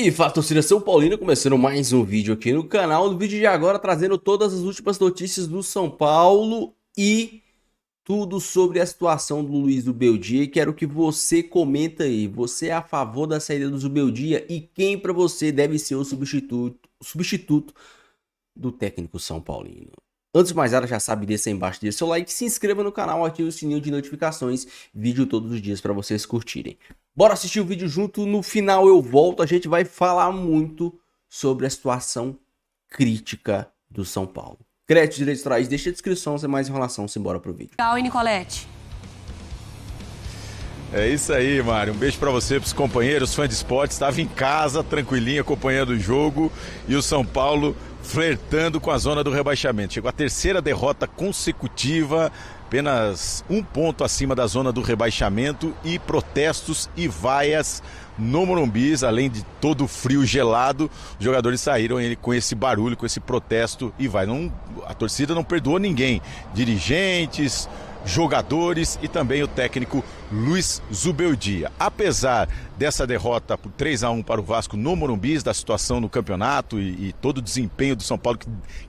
E fala, torcida São Paulina, começando mais um vídeo aqui no canal. No vídeo de agora, trazendo todas as últimas notícias do São Paulo e tudo sobre a situação do Luiz Zubeldia. E quero que você comenta aí. Você é a favor da saída do Zubeldia e quem para você deve ser o substituto do técnico São Paulino? Antes de mais nada, já sabe, deixa aí embaixo, deixa seu like, se inscreva no canal, ative o sininho de notificações, vídeo todos os dias para vocês curtirem. Bora assistir o vídeo junto, no final eu volto, a gente vai falar muito sobre a situação crítica do São Paulo. Créditos, direitos autorais, deixa a descrição, sem mais enrolação, simbora pro vídeo. Tchau, Nicolete. É isso aí, Mário. Um beijo pra você, pros companheiros, fãs de esporte. Estava em casa, tranquilinho, acompanhando o jogo. E o São Paulo flertando com a zona do rebaixamento. Chegou a terceira derrota consecutiva, apenas um ponto acima da zona do rebaixamento. E protestos e vaias no Morumbi, além de todo o frio gelado. Os jogadores saíram com esse barulho, com esse protesto e vai. A torcida não perdoou ninguém. Dirigentes, jogadores e também o técnico Luiz Zubeldia. Apesar dessa derrota por 3-1 para o Vasco no Morumbi, da situação no campeonato e todo o desempenho do São Paulo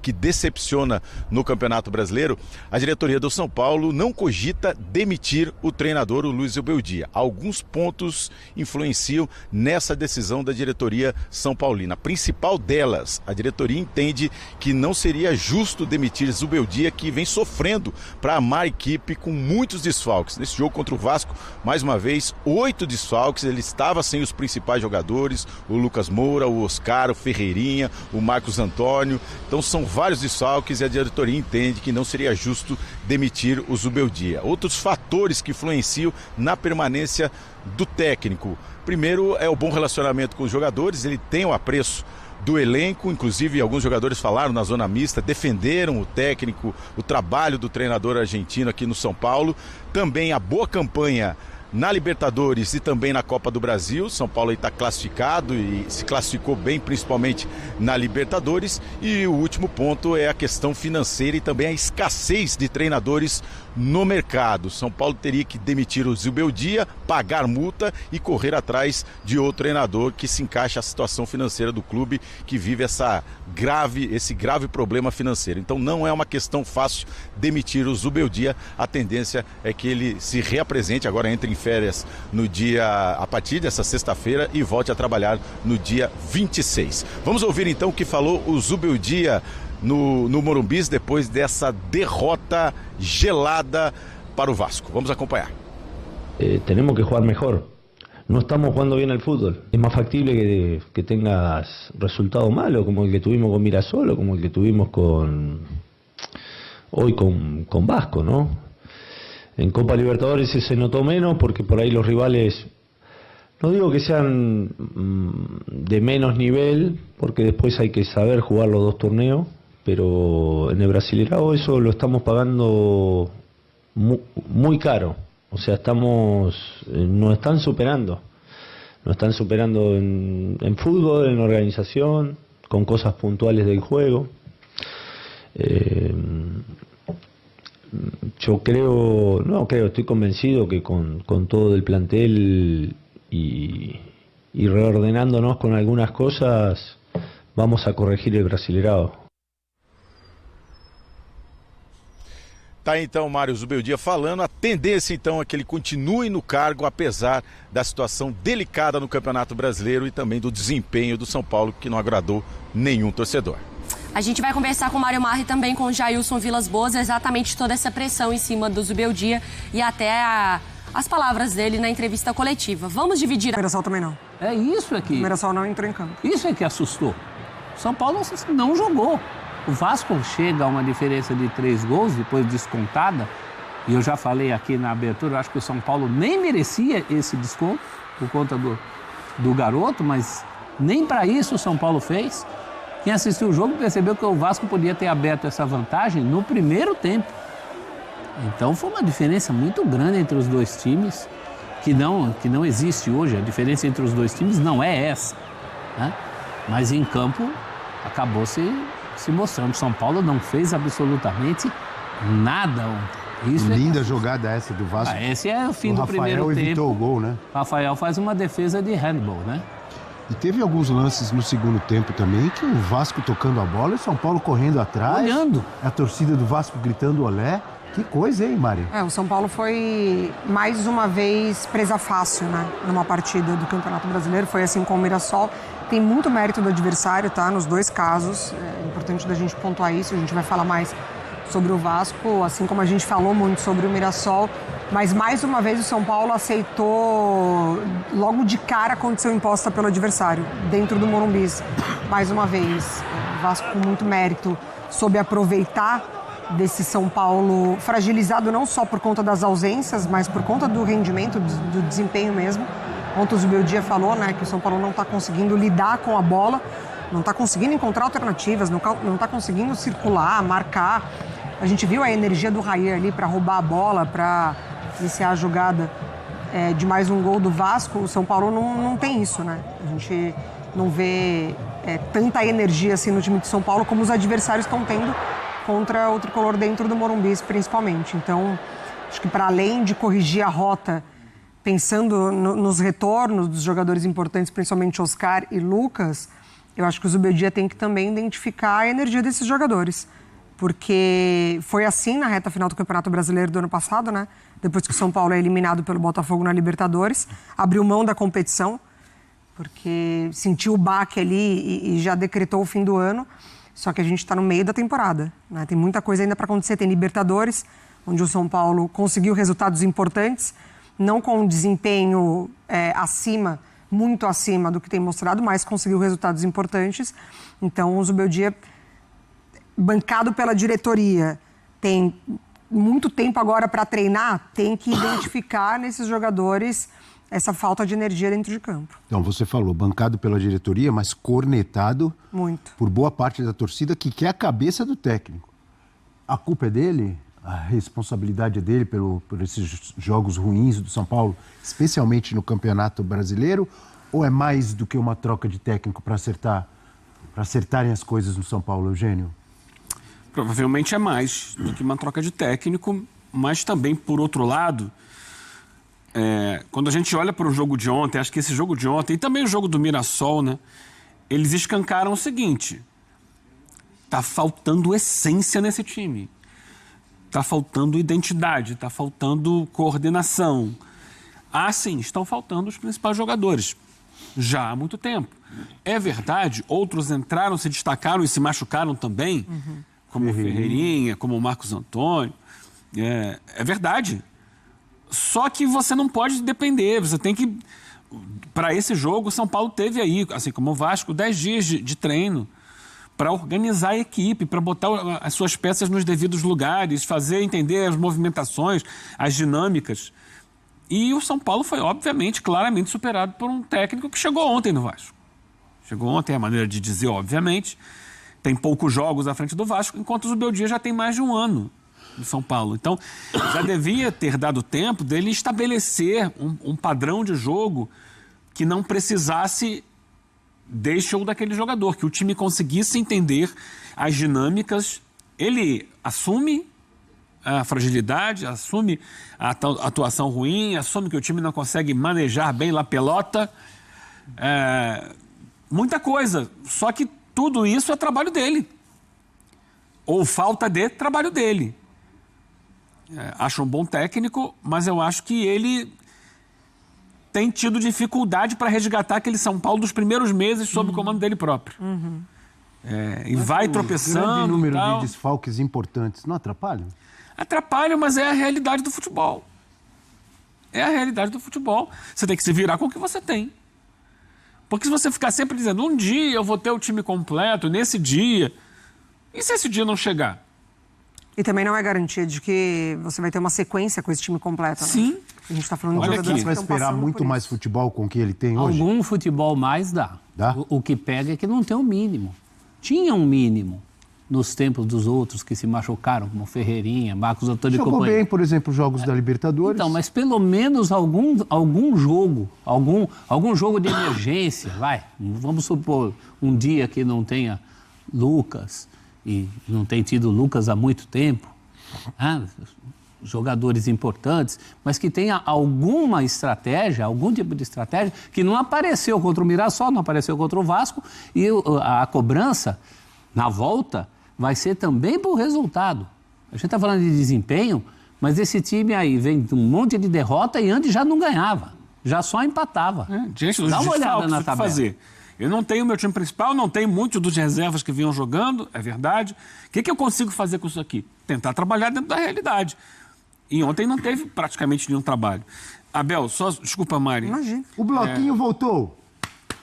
que decepciona no Campeonato Brasileiro, a diretoria do São Paulo não cogita demitir o treinador, o Luiz Zubeldia. Alguns pontos influenciam nessa decisão da diretoria São Paulina. A principal delas, a diretoria entende que não seria justo demitir Zubeldia, que vem sofrendo para amar a equipe com muitos desfalques. Nesse jogo contra o Vasco, mais uma vez, 8 desfalques. Ele estava sem os principais jogadores, o Lucas Moura, o Oscar, o Ferreirinha, o Marcos Antônio. Então são vários desfalques e a diretoria entende que não seria justo demitir o Zubeldia. Outros fatores que influenciam na permanência do técnico. Primeiro é o bom relacionamento com os jogadores, ele tem o apreço do elenco, inclusive alguns jogadores falaram na zona mista, defenderam o técnico, o trabalho do treinador argentino aqui no São Paulo. Também a boa campanha na Libertadores e também na Copa do Brasil. São Paulo está classificado e se classificou bem, principalmente na Libertadores. E o último ponto é a questão financeira e também a escassez de treinadores no mercado. São Paulo teria que demitir o Zubeldia, pagar multa e correr atrás de outro treinador que se encaixa a situação financeira do clube, que vive esse grave problema financeiro. Então não é uma questão fácil demitir o Zubeldia. A tendência é que ele se reapresente, agora entre em férias a partir dessa sexta-feira e volte a trabalhar no dia 26. Vamos ouvir então o que falou o Zubeldia no Morumbi depois dessa derrota gelada para o Vasco. Vamos acompanhar. Tenemos que jugar mejor. No estamos jugando bien al fútbol. Es más factible que tengas resultados malos, como el que tuvimos con Mirasol o como el que tuvimos hoy con Vasco, ¿no? En Copa Libertadores se notó menos porque por ahí los rivales, no digo que sean de menos nivel, porque después hay que saber jugar los dos torneos, pero en el Brasileirao eso lo estamos pagando muy caro. O sea, nos están superando en fútbol, en organización, con cosas puntuales del juego. Estoy convencido que con todo el plantel y reordenándonos con algunas cosas, vamos a corregir el Brasileirao. Tá então Mário Zubeldia falando, a tendência então é que ele continue no cargo, apesar da situação delicada no Campeonato Brasileiro e também do desempenho do São Paulo, que não agradou nenhum torcedor. A gente vai conversar com o Mário Marri e também com o Jailson Vilas Boas, exatamente toda essa pressão em cima do Zubeldia e até as palavras dele na entrevista coletiva. Vamos dividir... O Mirassol também não. É isso aqui. O Mirassol não entrou em campo. Isso é que assustou. São Paulo não jogou. O Vasco chega a uma diferença de 3 gols, depois descontada, e eu já falei aqui na abertura, eu acho que o São Paulo nem merecia esse desconto, por conta do garoto, mas nem para isso o São Paulo fez. Quem assistiu o jogo percebeu que o Vasco podia ter aberto essa vantagem no primeiro tempo. Então foi uma diferença muito grande entre os dois times, que não existe hoje. A diferença entre os dois times não é essa, né? Mas em campo acabou se mostrando. São Paulo não fez absolutamente nada ontem. Linda jogada essa do Vasco. Esse é o fim do primeiro tempo. O Rafael evitou o gol, né? Rafael faz uma defesa de handball, né? E teve alguns lances no segundo tempo também que o Vasco tocando a bola e o São Paulo correndo atrás. Olhando. A torcida do Vasco gritando olé. Que coisa, hein, Mari? O São Paulo foi mais uma vez presa fácil, né? Numa partida do Campeonato Brasileiro. Foi assim com o Mirassol. Tem muito mérito do adversário, tá? Nos dois casos. É importante da gente pontuar isso. A gente vai falar mais sobre o Vasco, assim como a gente falou muito sobre o Mirassol. Mas mais uma vez o São Paulo aceitou logo de cara a condição imposta pelo adversário, dentro do Morumbi. Mais uma vez, o Vasco com muito mérito soube aproveitar desse São Paulo fragilizado não só por conta das ausências, mas por conta do rendimento, do desempenho mesmo. Ontem o Zubeldia falou, né, que o São Paulo não está conseguindo lidar com a bola, não está conseguindo encontrar alternativas, não está conseguindo circular, marcar. A gente viu a energia do Raí ali para roubar a bola, para iniciar a jogada de mais um gol do Vasco. O São Paulo não tem isso, né? A gente não vê tanta energia assim no time de São Paulo como os adversários estão tendo contra o Tricolor dentro do Morumbi, principalmente. Então, acho que para além de corrigir a rota, pensando nos retornos dos jogadores importantes, principalmente Oscar e Lucas, eu acho que o Zubeldia tem que também identificar a energia desses jogadores. Porque foi assim na reta final do Campeonato Brasileiro do ano passado, né? Depois que o São Paulo é eliminado pelo Botafogo na Libertadores, abriu mão da competição, porque sentiu o baque ali e já decretou o fim do ano. Só que a gente está no meio da temporada, né? Tem muita coisa ainda para acontecer. Tem Libertadores, onde o São Paulo conseguiu resultados importantes, não com um desempenho muito acima do que tem mostrado, mas conseguiu resultados importantes. Então, o Zubeldia, bancado pela diretoria, tem muito tempo agora para treinar, tem que identificar nesses jogadores essa falta de energia dentro de campo. Então, você falou, bancado pela diretoria, mas cornetado muito por boa parte da torcida que quer a cabeça do técnico. A culpa é dele? A responsabilidade é dele por esses jogos ruins do São Paulo, especialmente no Campeonato Brasileiro? Ou é mais do que uma troca de técnico para acertarem as coisas no São Paulo, Eugênio? Provavelmente é mais do que uma troca de técnico, mas também, por outro lado, quando a gente olha para o jogo de ontem, acho que esse jogo de ontem e também o jogo do Mirassol, né, eles escancaram o seguinte: tá faltando essência nesse time, tá faltando identidade, tá faltando coordenação. Sim, estão faltando os principais jogadores já há muito tempo. É verdade, outros entraram, se destacaram e se machucaram também, como o Ferreirinha, como o Marcos Antônio. É verdade. Só que você não pode depender, você tem que... Para esse jogo, o São Paulo teve aí, assim como o Vasco, 10 dias de treino para organizar a equipe, para botar as suas peças nos devidos lugares, fazer entender as movimentações, as dinâmicas. E o São Paulo foi, obviamente, claramente superado por um técnico que chegou ontem no Vasco. Chegou ontem, é a maneira de dizer, obviamente. Tem poucos jogos à frente do Vasco, enquanto o Zubeldia já tem mais de um ano do São Paulo. Então, já devia ter dado tempo dele estabelecer um padrão de jogo que não precisasse deste ou daquele jogador, que o time conseguisse entender as dinâmicas. Ele assume a fragilidade, assume a atuação ruim, assume que o time não consegue manejar bem a pelota. Muita coisa. Só que tudo isso é trabalho dele. Ou falta de trabalho dele. Acho um bom técnico, mas eu acho que ele tem tido dificuldade para resgatar aquele São Paulo dos primeiros meses sob o comando dele próprio. E vai tropeçando. Um grande número de desfalques importantes não atrapalha? Atrapalha, mas é a realidade do futebol. É a realidade do futebol. Você tem que se virar com o que você tem. Porque se você ficar sempre dizendo, um dia eu vou ter o time completo, nesse dia, e se esse dia não chegar? E também não é garantia de que você vai ter uma sequência com esse time completo, né? Sim. A gente está falando de Olha jogadores aqui, vai que estão esperar passando muito por mais isso. futebol com o que ele tem hoje? Algum futebol mais dá. Dá? O que pega é que não tem o mínimo. Tinha um mínimo nos tempos dos outros que se machucaram, como Ferreirinha, Marcos Antônio e Jogou companhia. bem, por exemplo, os jogos da Libertadores. Então, mas pelo menos algum jogo, algum jogo de emergência, vai. Vamos supor, um dia que não tenha Lucas, e não tem tido Lucas há muito tempo. jogadores importantes, mas que tenha alguma estratégia, algum tipo de estratégia, que não apareceu contra o Mirassol, não apareceu contra o Vasco, e a cobrança, na volta, vai ser também por resultado. A gente está falando de desempenho, mas esse time aí vem de um monte de derrota e antes já não ganhava, já só empatava. Diante dos Dá uma olhada na tabela. Fazer. Eu não tenho meu time principal, não tenho muitos dos reservas que vinham jogando, é verdade. O que eu consigo fazer com isso aqui? Tentar trabalhar dentro da realidade. E ontem não teve praticamente nenhum trabalho. Abel, só... Desculpa, Mari. Imagina. O bloquinho voltou.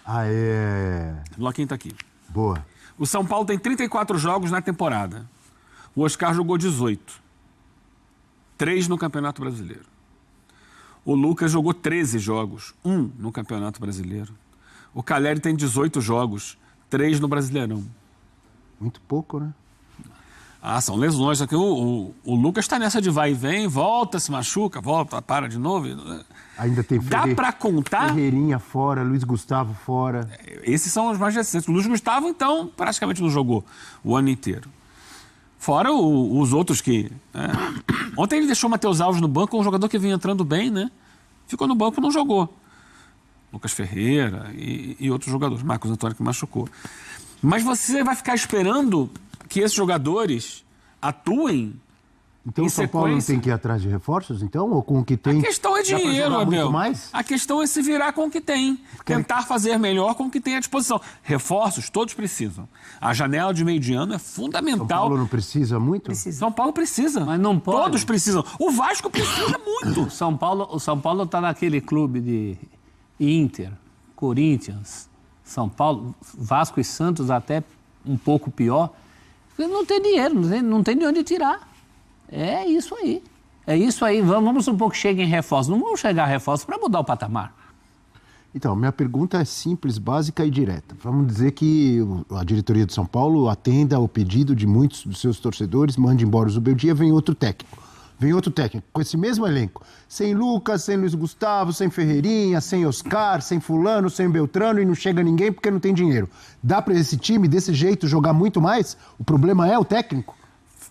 Aê. O bloquinho está aqui. Boa. O São Paulo tem 34 jogos na temporada. O Oscar jogou 18. 3 no Campeonato Brasileiro. O Lucas jogou 13 jogos. 1 no Campeonato Brasileiro. O Calleri tem 18 jogos. 3 no Brasileirão. Muito pouco, né? São lesões. Aqui o Lucas está nessa de vai e vem, volta, se machuca, volta, para de novo. Ainda tem Dá para contar? Ferreirinha fora, Luiz Gustavo fora. Esses são os mais recentes. O Luiz Gustavo, então, praticamente não jogou o ano inteiro. Fora os outros que... Ontem ele deixou o Matheus Alves no banco, um jogador que vinha entrando bem, né? Ficou no banco e não jogou. Lucas Ferreira e outros jogadores. Marcos Antônio que machucou. Mas você vai ficar esperando que esses jogadores atuem então o São Paulo não tem que ir atrás de reforços, então? Ou com o que tem? A questão é dinheiro, Abel. Mais? A questão é se virar com o que tem. Tentar fazer melhor com o que tem à disposição. Reforços, todos precisam. A janela de meio de ano é fundamental. São Paulo não precisa muito? Precisa. São Paulo precisa. Mas não pode. Todos precisam. O Vasco precisa muito. O São Paulo está naquele clube de Inter, Corinthians, São Paulo, Vasco e Santos até um pouco pior. Não tem dinheiro, não tem de onde tirar. É isso aí. É isso aí. Vamos supor que cheguem reforços. Não vão chegar reforços para mudar o patamar. Então, minha pergunta é simples, básica e direta. Vamos dizer que a diretoria de São Paulo atenda ao pedido de muitos dos seus torcedores, mande embora o Zubeldia, vem outro técnico. Vem outro técnico, com esse mesmo elenco. Sem Lucas, sem Luiz Gustavo, sem Ferreirinha, sem Oscar, sem fulano, sem Beltrano, e não chega ninguém porque não tem dinheiro. Dá para esse time, desse jeito, jogar muito mais? O problema é o técnico?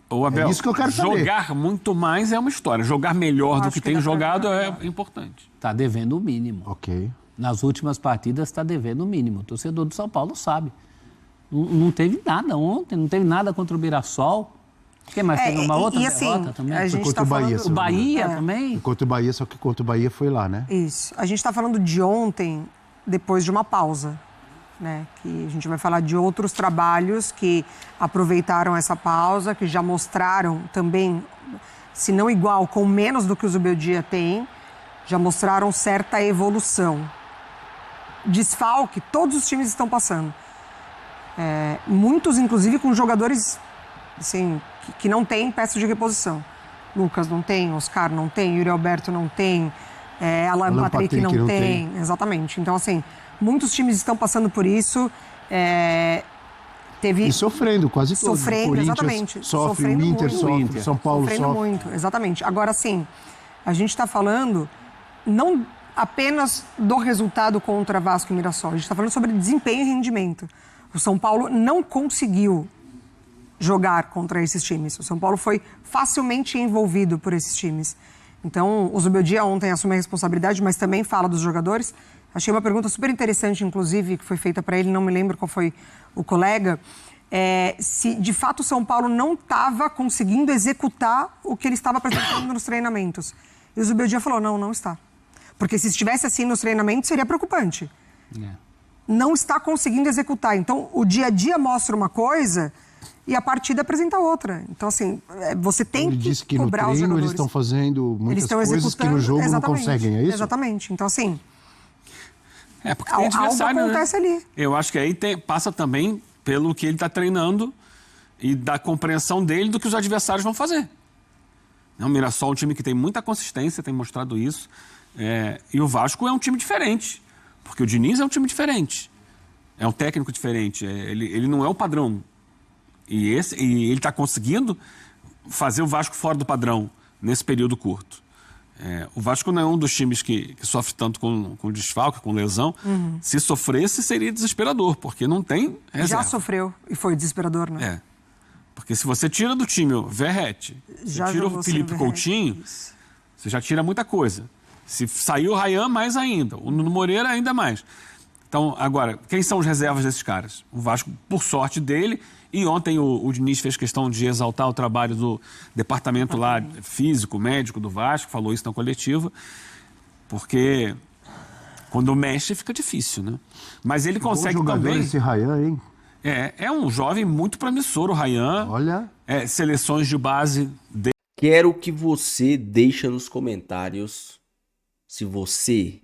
Ô, Abel, é isso que eu quero saber. Jogar muito mais é uma história. Jogar melhor do que tem jogado é importante. Está devendo o mínimo. Ok. Nas últimas partidas está devendo o mínimo. O torcedor do São Paulo sabe. Não teve nada ontem, não teve nada contra o Mirassol. O que mais? Teve uma outra derrota também? A gente contra tá o Bahia. falando... O Bahia também? Contra o Bahia, só que contra o Bahia foi lá, né? Isso. A gente está falando de ontem, depois de uma pausa, né? Que a gente vai falar de outros trabalhos que aproveitaram essa pausa, que já mostraram também, se não igual, com menos do que o Zubeldia tem, já mostraram certa evolução. Desfalque, todos os times estão passando. Muitos, inclusive, com jogadores assim, que não têm peça de reposição. Lucas não tem, Oscar não tem, Yuri Alberto não tem, Alan Patrick não tem. Exatamente. Então, assim, muitos times estão passando por isso. E sofrendo, quase todos. Sofrendo, exatamente. Sofre, o Inter sofre, São Paulo sofre. Muito, exatamente. Agora, sim, a gente está falando não apenas do resultado contra Vasco e Mirassol. A gente está falando sobre desempenho e rendimento. O São Paulo não conseguiu jogar contra esses times. O São Paulo foi facilmente envolvido por esses times. Então, o Zubeldia ontem assume a responsabilidade, mas também fala dos jogadores. Achei uma pergunta super interessante, inclusive, que foi feita para ele, não me lembro qual foi o colega, se de fato o São Paulo não estava conseguindo executar o que ele estava apresentando nos treinamentos. E o Zubeldia falou, não está. Porque se estivesse assim nos treinamentos, seria preocupante. Não está conseguindo executar. Então, o dia a dia mostra uma coisa e a partida apresenta outra. Então, assim, você tem ele disse que no treino eles estão fazendo muitas coisas que no jogo não conseguem, é isso? Exatamente. Então, assim, porque tem adversário, algo acontece ali. Eu acho que aí passa também pelo que ele está treinando e da compreensão dele do que os adversários vão fazer. O Mirassol é um time que tem muita consistência, tem mostrado isso. E o Vasco é um time diferente, porque o Diniz é um time diferente. É um técnico diferente. Ele não é o padrão. E ele está conseguindo fazer o Vasco fora do padrão nesse período curto. O Vasco não é um dos times que sofre tanto com desfalque, com lesão. Se sofresse, seria desesperador, porque não tem reserva. Já sofreu e foi desesperador, né? Porque se você tira do time o Verratti, Já você tira jogou o sem Felipe Verratti, Coutinho, isso. você já tira muita coisa. Se sair o Ryan, mais ainda. O Nuno Moreira, ainda mais. Então, agora, quem são os reservas desses caras? O Vasco, por sorte dele, e ontem o Diniz fez questão de exaltar o trabalho do departamento lá físico, médico do Vasco, falou isso na coletiva, porque quando mexe fica difícil, né? Mas ele consegue Bom jogador também... esse Ryan, hein? É um jovem muito promissor, o Ryan. Olha. Seleções de base dele. Quero que você deixe nos comentários se você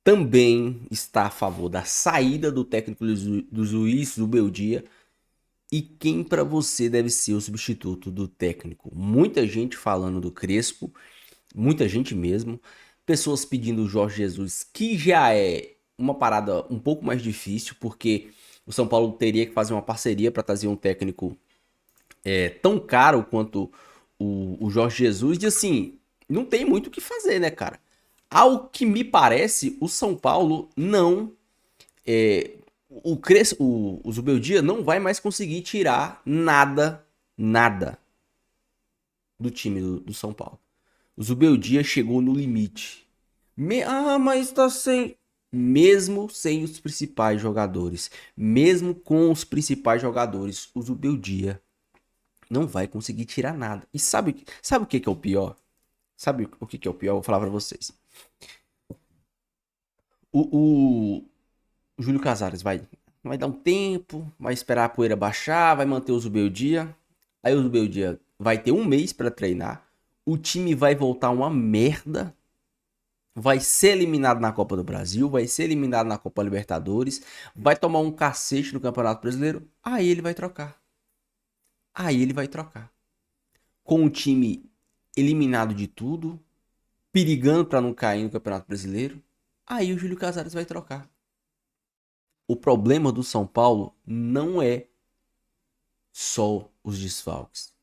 também está a favor da saída do técnico do Luiz do Beldia e quem para você deve ser o substituto do técnico. Muita gente falando do Crespo, muita gente mesmo, pessoas pedindo o Jorge Jesus, que já é uma parada um pouco mais difícil, porque o São Paulo teria que fazer uma parceria para trazer um técnico tão caro quanto o Jorge Jesus, e assim, não tem muito o que fazer, né, cara? Ao que me parece, o São Paulo não... o Zubeldia não vai mais conseguir tirar nada do time do São Paulo. O Zubeldia chegou no limite. Mas tá sem... Mesmo sem os principais jogadores, mesmo com os principais jogadores, o Zubeldia não vai conseguir tirar nada. E sabe o que é o pior? Sabe o que é o pior? Eu vou falar pra vocês. O Júlio Casares vai dar um tempo, vai esperar a poeira baixar, vai manter o Zubeldia. Aí o Zubeldia vai ter um mês pra treinar. O time vai voltar uma merda. Vai ser eliminado na Copa do Brasil, vai ser eliminado na Copa Libertadores, vai tomar um cacete no Campeonato Brasileiro, aí ele vai trocar. Com o time eliminado de tudo, perigando para não cair no Campeonato Brasileiro, aí o Júlio Casares vai trocar. O problema do São Paulo não é só os desfalques.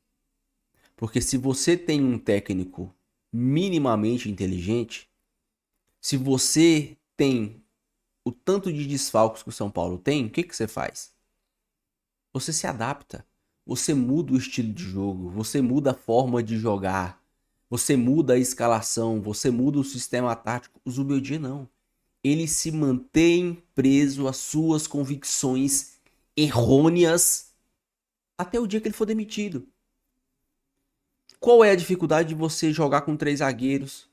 Porque se você tem um técnico minimamente inteligente, se você tem o tanto de desfalques que o São Paulo tem, o que você faz? Você se adapta. Você muda o estilo de jogo. Você muda a forma de jogar. Você muda a escalação. Você muda o sistema tático. O Zubeldia não. Ele se mantém preso às suas convicções errôneas até o dia que ele for demitido. Qual é a dificuldade de você jogar com 3 zagueiros?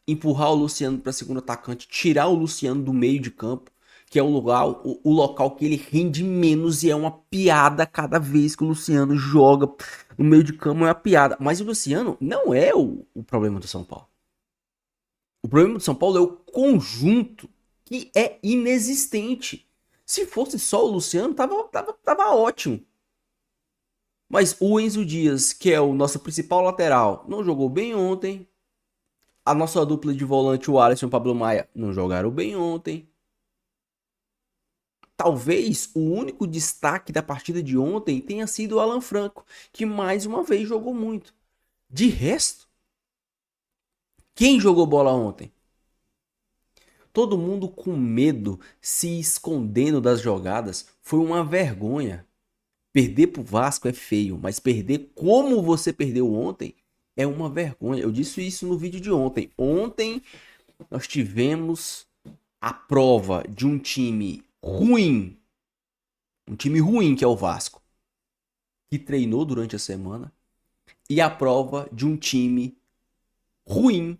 Empurrar o Luciano para segundo atacante, tirar o Luciano do meio de campo, que é o local que ele rende menos e é uma piada cada vez que o Luciano joga no meio de campo, é uma piada. Mas o Luciano não é o problema do São Paulo. O problema do São Paulo é o conjunto que é inexistente. Se fosse só o Luciano, tava ótimo. Mas o Enzo Dias, que é o nosso principal lateral, não jogou bem ontem. A nossa dupla de volante, o Alisson e o Pablo Maia, não jogaram bem ontem. Talvez o único destaque da partida de ontem tenha sido o Alan Franco, que mais uma vez jogou muito. De resto, quem jogou bola ontem? Todo mundo com medo, se escondendo das jogadas, foi uma vergonha. Perder pro Vasco é feio, mas perder como você perdeu ontem é uma vergonha. Eu disse isso no vídeo de ontem. Ontem nós tivemos a prova de um time ruim. Um time ruim que é o Vasco. Que treinou durante a semana. E a prova de um time ruim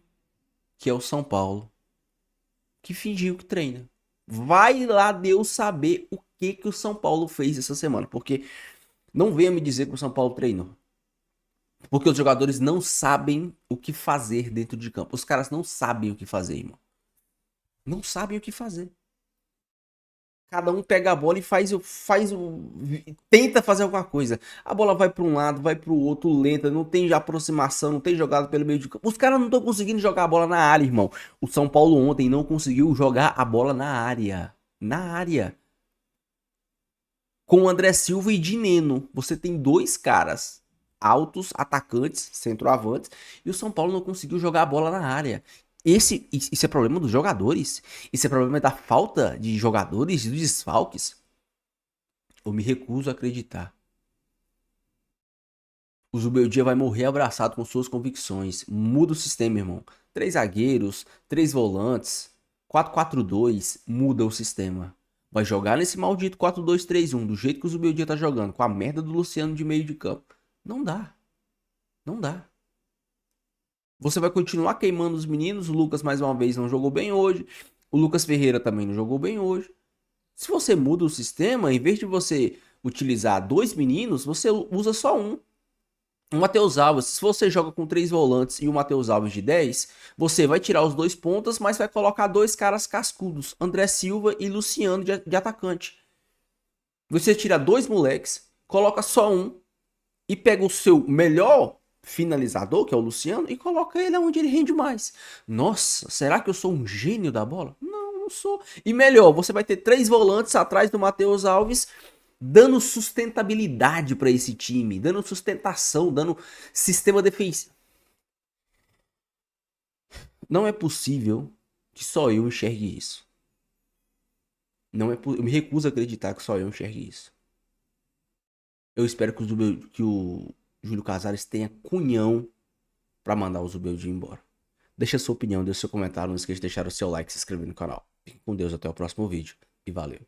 que é o São Paulo. Que fingiu que treina. Vai lá Deus saber o que o São Paulo fez essa semana. Porque não venha me dizer que o São Paulo treinou. Porque os jogadores não sabem o que fazer dentro de campo. Os caras não sabem o que fazer, irmão. Não sabem o que fazer. Cada um pega a bola e tenta fazer alguma coisa. A bola vai para um lado, vai para o outro, lenta, não tem aproximação, não tem jogada pelo meio de campo. Os caras não estão conseguindo jogar a bola na área, irmão. O São Paulo ontem não conseguiu jogar a bola na área. Na área. Com o André Silva e Dineno. Você tem 2 caras altos, atacantes, centroavantes, e o São Paulo não conseguiu jogar a bola na área. Isso é problema dos jogadores? Isso é problema da falta de jogadores, dos desfalques? Eu me recuso a acreditar. O Zubeldia vai morrer abraçado com suas convicções. Muda o sistema, irmão. 3 zagueiros, 3 volantes, 4-4-2, muda o sistema. Vai jogar nesse maldito 4-2-3-1, do jeito que o Zubeldia tá jogando, com a merda do Luciano de meio de campo. Não dá. Não dá. Você vai continuar queimando os meninos. O Lucas, mais uma vez, não jogou bem hoje. O Lucas Ferreira também não jogou bem hoje. Se você muda o sistema, em vez de você utilizar 2 meninos, você usa só um. O Matheus Alves, se você joga com 3 volantes e o Matheus Alves de 10, você vai tirar os 2 pontas, mas vai colocar 2 caras cascudos, André Silva e Luciano de atacante. Você tira 2 moleques, coloca só um e pega o seu melhor finalizador, que é o Luciano, e coloca ele onde ele rende mais. Nossa, será que eu sou um gênio da bola? Não, não sou. E melhor, você vai ter 3 volantes atrás do Matheus Alves, dando sustentabilidade para esse time, dando sustentação, dando sistema defensivo. Não é possível que só eu enxergue isso. Não é, eu me recuso a acreditar que só eu enxergue isso. Eu espero que o Júlio Casares tenha cunhão para mandar o Zubeldia embora. Deixa a sua opinião, deixa seu comentário, não esqueça de deixar o seu like e se inscrever no canal. Fique com Deus, até o próximo vídeo e valeu.